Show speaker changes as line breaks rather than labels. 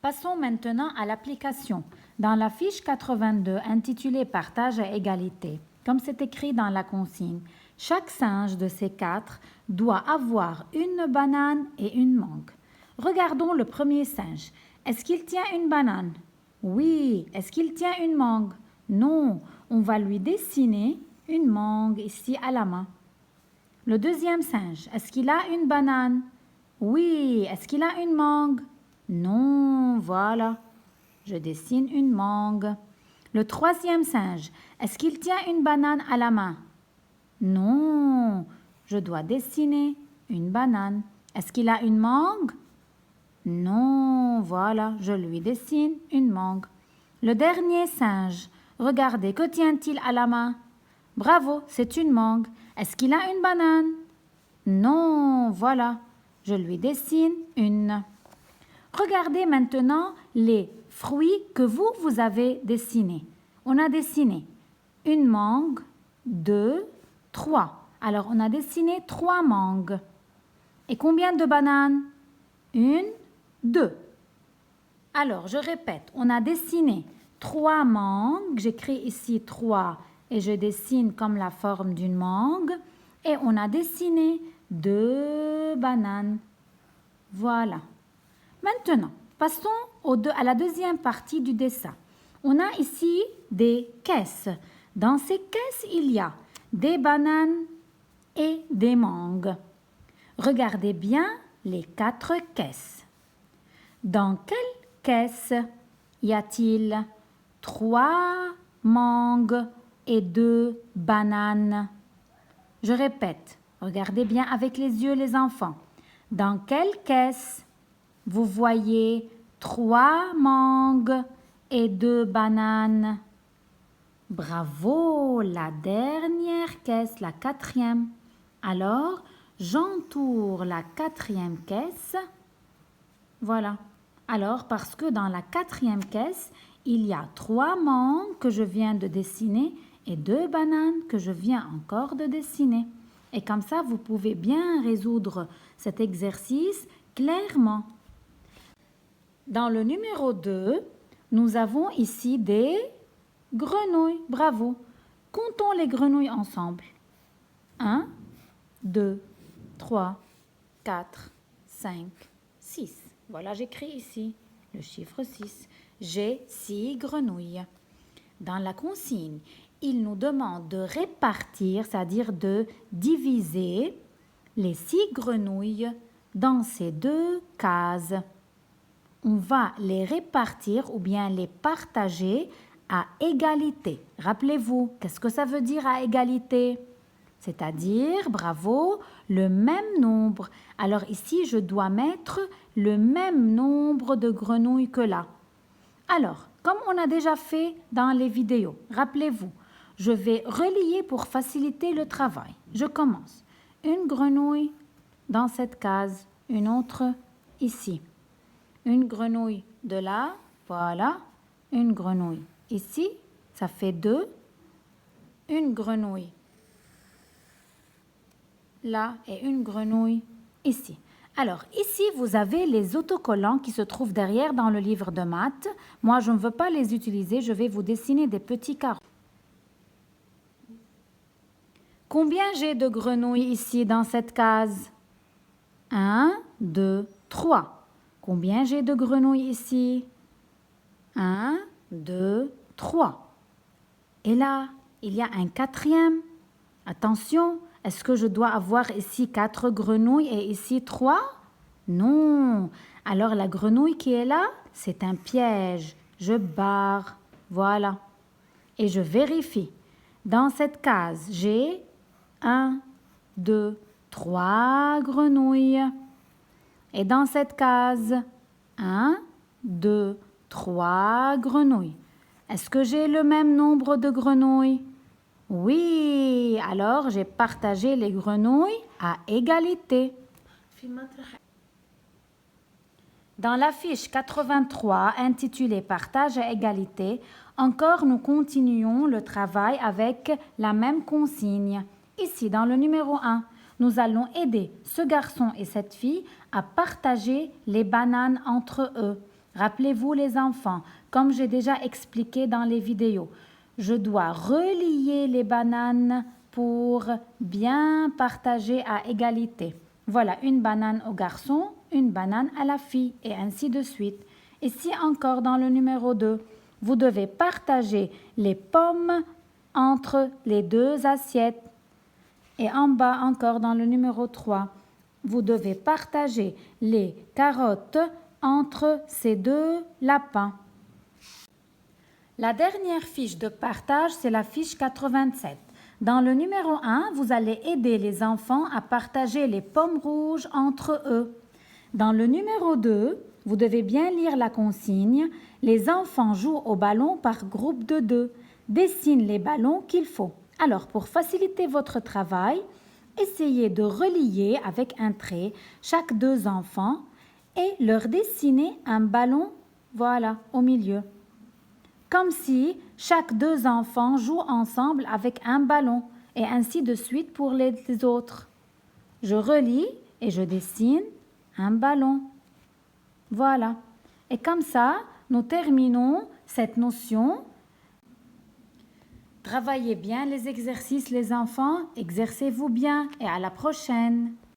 Passons maintenant à l'application. Dans la fiche 82 intitulée Partage à égalité, comme c'est écrit dans la consigne, chaque singe de ces quatre doit avoir une banane et une mangue. Regardons le premier singe. Est-ce qu'il tient une banane? Oui. Est-ce qu'il tient une mangue? Non. On va lui dessiner une mangue ici à la main. Le deuxième singe, est-ce qu'il a une banane? Oui. Est-ce qu'il a une mangue? Non. Voilà. Je dessine une mangue. Le troisième singe, est-ce qu'il tient une banane à la main? Non. Je dois dessiner une banane. Est-ce qu'il a une mangue? Non. Voilà. Je lui dessine une mangue. Le dernier singe, regardez, que tient-il à la main? Bravo, c'est une mangue. Est-ce qu'il a une banane? Non, voilà, je lui dessine une. Regardez maintenant les fruits que vous avez dessinés. On a dessiné une mangue, 2, 3. Alors, on a dessiné 3 mangues. Et combien de bananes? 1, 2. Alors, je répète, on a dessiné 3 mangues. J'écris ici 3 et je dessine comme la forme d'une mangue. Et on a dessiné 2 bananes. Voilà. Maintenant, passons à la deuxième partie du dessin. On a ici des caisses. Dans ces caisses, il y a des bananes et des mangues. Regardez bien les 4 caisses. Dans quelle caisse y a-t-il 3 mangues et 2 bananes? Je répète, regardez bien avec les yeux les enfants. Dans quelle caisse vous voyez 3 mangues et 2 bananes? Bravo, la dernière caisse, la 4e. Alors, j'entoure la 4e caisse. Voilà. Alors, parce que dans la 4e caisse, il y a 3 mangues que je viens de dessiner et 2 bananes que je viens encore de dessiner. Et comme ça, vous pouvez bien résoudre cet exercice clairement. Dans le numéro 2, nous avons ici des grenouilles. Bravo. Comptons les grenouilles ensemble. 1, 2, 3, 4, 5, 6. Voilà, j'écris ici le chiffre 6. J'ai 6 grenouilles. Dans la consigne, il nous demande de répartir, c'est-à-dire de diviser les 6 grenouilles dans ces 2 cases. On va les répartir ou bien les partager à égalité. Rappelez-vous, qu'est-ce que ça veut dire à égalité? C'est-à-dire, bravo, le même nombre. Alors ici, je dois mettre le même nombre de grenouilles que là. Alors, comme on a déjà fait dans les vidéos, rappelez-vous, je vais relier pour faciliter le travail. Je commence. Une grenouille dans cette case, une autre ici. Une grenouille de là, voilà. Une grenouille ici, ça fait 2. Une grenouille là et une grenouille ici. Alors, ici, vous avez les autocollants qui se trouvent derrière dans le livre de maths. Moi, je ne veux pas les utiliser, je vais vous dessiner des petits carreaux. Combien j'ai de grenouilles ici dans cette case? 1, 2, 3. Combien j'ai de grenouilles ici? 1, 2, 3. Et là, il y a un 4e. Attention, est-ce que je dois avoir ici 4 grenouilles et ici 3? Non. Alors la grenouille qui est là, c'est un piège. Je barre. Voilà. Et je vérifie. Dans cette case, j'ai 1, 2, 3 grenouilles. Et dans cette case, 1, 2, 3 grenouilles. Est-ce que j'ai le même nombre de grenouilles? Oui, alors j'ai partagé les grenouilles à égalité. Dans la fiche 83 intitulée Partage à égalité, encore nous continuons le travail avec la même consigne. Ici, dans le numéro 1, nous allons aider ce garçon et cette fille à partager les bananes entre eux. Rappelez-vous les enfants, comme j'ai déjà expliqué dans les vidéos, je dois relier les bananes pour bien partager à égalité. Voilà, une banane au garçon, une banane à la fille, et ainsi de suite. Ici encore dans le numéro 2, vous devez partager les pommes entre les deux assiettes. Et en bas encore dans le numéro 3, vous devez partager les carottes entre ces deux lapins. La dernière fiche de partage, c'est la fiche 87. Dans le numéro 1, vous allez aider les enfants à partager les pommes rouges entre eux. Dans le numéro 2, vous devez bien lire la consigne. Les enfants jouent au ballon par groupe de 2. Dessinent les ballons qu'il faut. Alors, pour faciliter votre travail, essayez de relier avec un trait chaque deux enfants et leur dessiner un ballon, voilà, au milieu. Comme si chaque deux enfants jouent ensemble avec un ballon et ainsi de suite pour les autres. Je relie et je dessine un ballon. Voilà. Et comme ça, nous terminons cette notion. Travaillez bien les exercices les enfants, exercez-vous bien et à la prochaine.